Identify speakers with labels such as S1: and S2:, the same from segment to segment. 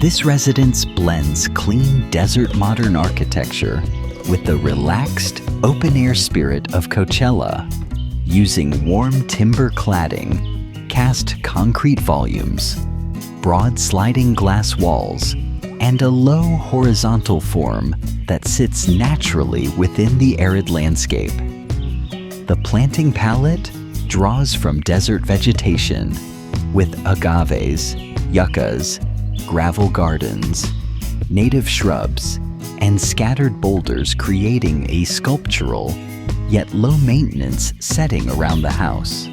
S1: This residence blends clean desert modern architecture with the relaxed, open-air spirit of Coachella, using warm timber cladding, cast concrete volumes, broad sliding glass walls, and a low horizontal form that sits naturally within the arid landscape. The planting palette draws from desert vegetation with agaves, yuccas, gravel gardens, native shrubs, and scattered boulders, creating a sculptural yet low-maintenance setting around the house.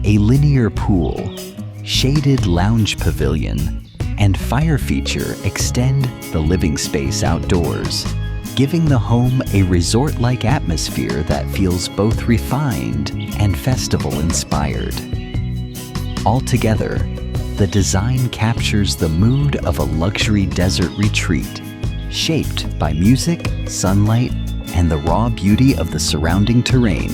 S1: A linear pool, shaded lounge pavilion, and fire feature extend the living space outdoors, giving the home a resort-like atmosphere that feels both refined and festival-inspired. Altogether, the design captures the mood of a luxury desert retreat, shaped by music, sunlight, and the raw beauty of the surrounding terrain.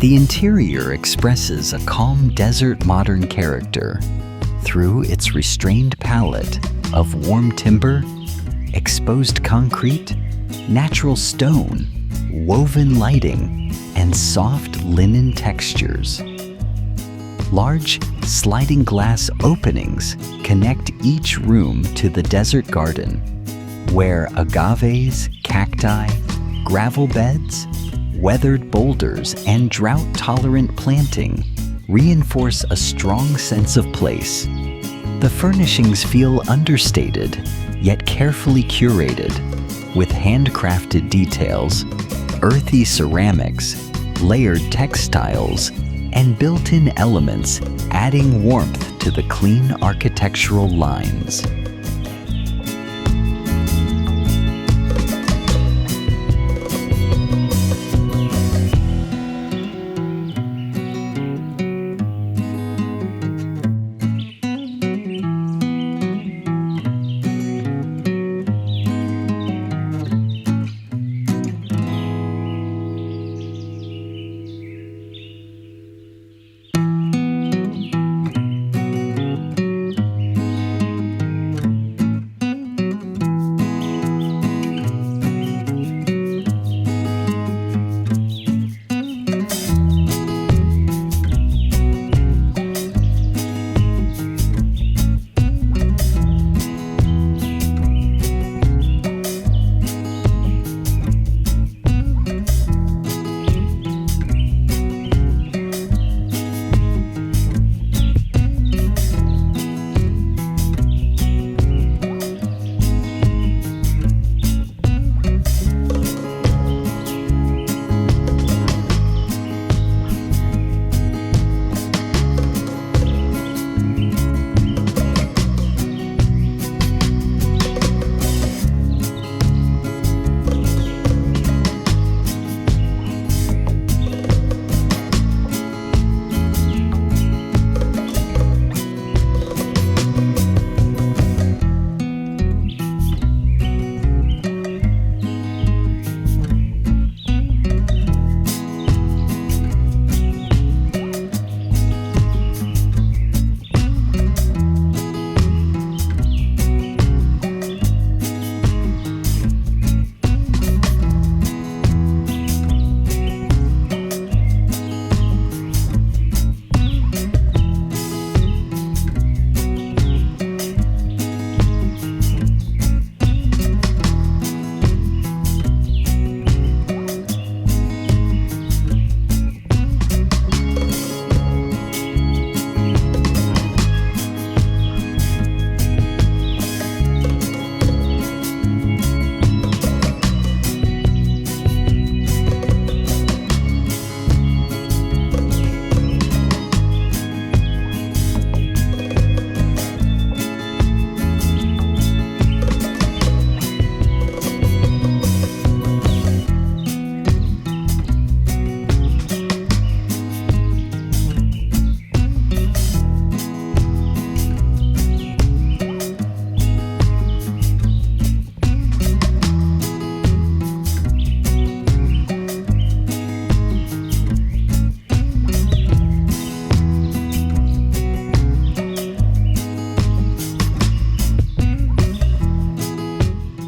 S1: The interior expresses a calm desert modern character through its restrained palette of warm timber, exposed concrete, natural stone, woven lighting, and soft linen textures. Large sliding glass openings connect each room to the desert garden, where agaves, cacti, gravel beds, weathered boulders, and drought-tolerant planting reinforce a strong sense of place. The furnishings feel understated, yet carefully curated, with handcrafted details, earthy ceramics, layered textiles, and built-in elements adding warmth to the clean architectural lines.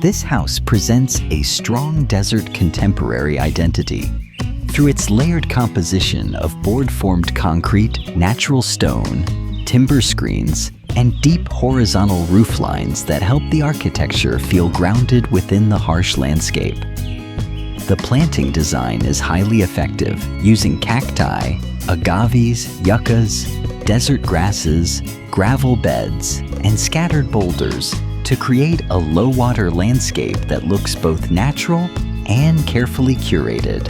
S1: This house presents a strong desert contemporary identity. Through its layered composition of board-formed concrete, natural stone, timber screens, and deep horizontal roof lines that help the architecture feel grounded within the harsh landscape. The planting design is highly effective, using cacti, agaves, yuccas, desert grasses, gravel beds, and scattered boulders to create a low-water landscape that looks both natural and carefully curated.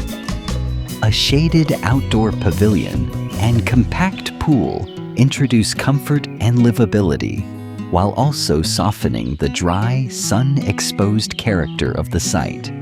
S1: A shaded outdoor pavilion and compact pool introduce comfort and livability, while also softening the dry, sun-exposed character of the site.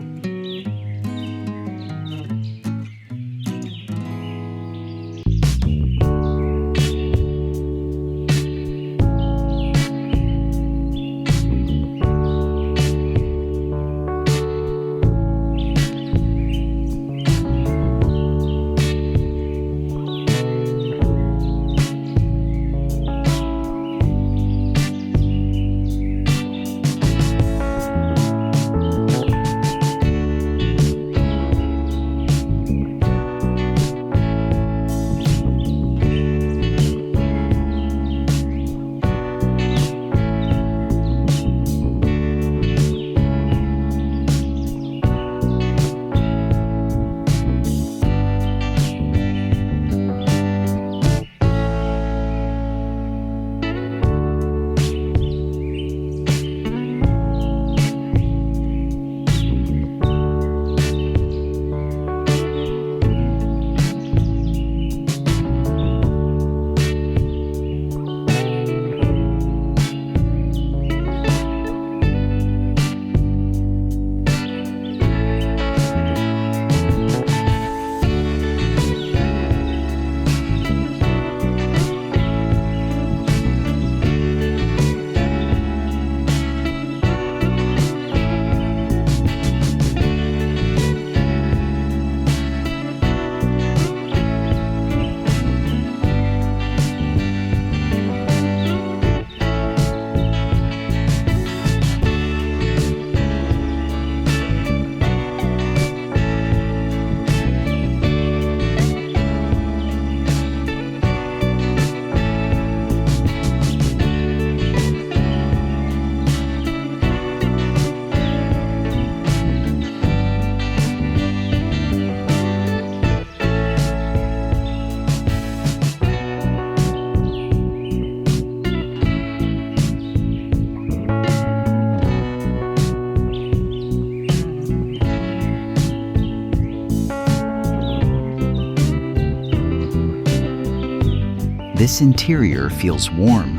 S1: This interior feels warm,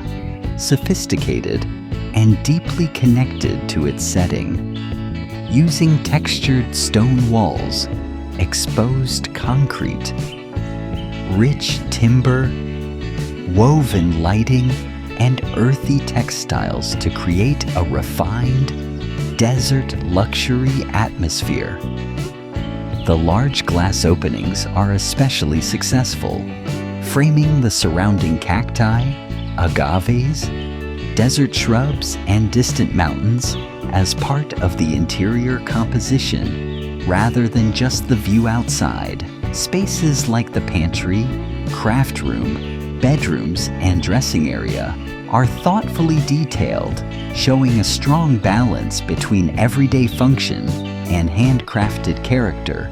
S1: sophisticated, and deeply connected to its setting. Using textured stone walls, exposed concrete, rich timber, woven lighting, and earthy textiles to create a refined, desert luxury atmosphere. The large glass openings are especially successful, framing the surrounding cacti, agaves, desert shrubs, and distant mountains as part of the interior composition, rather than just the view outside. Spaces like the pantry, craft room, bedrooms, and dressing area are thoughtfully detailed, showing a strong balance between everyday function and handcrafted character.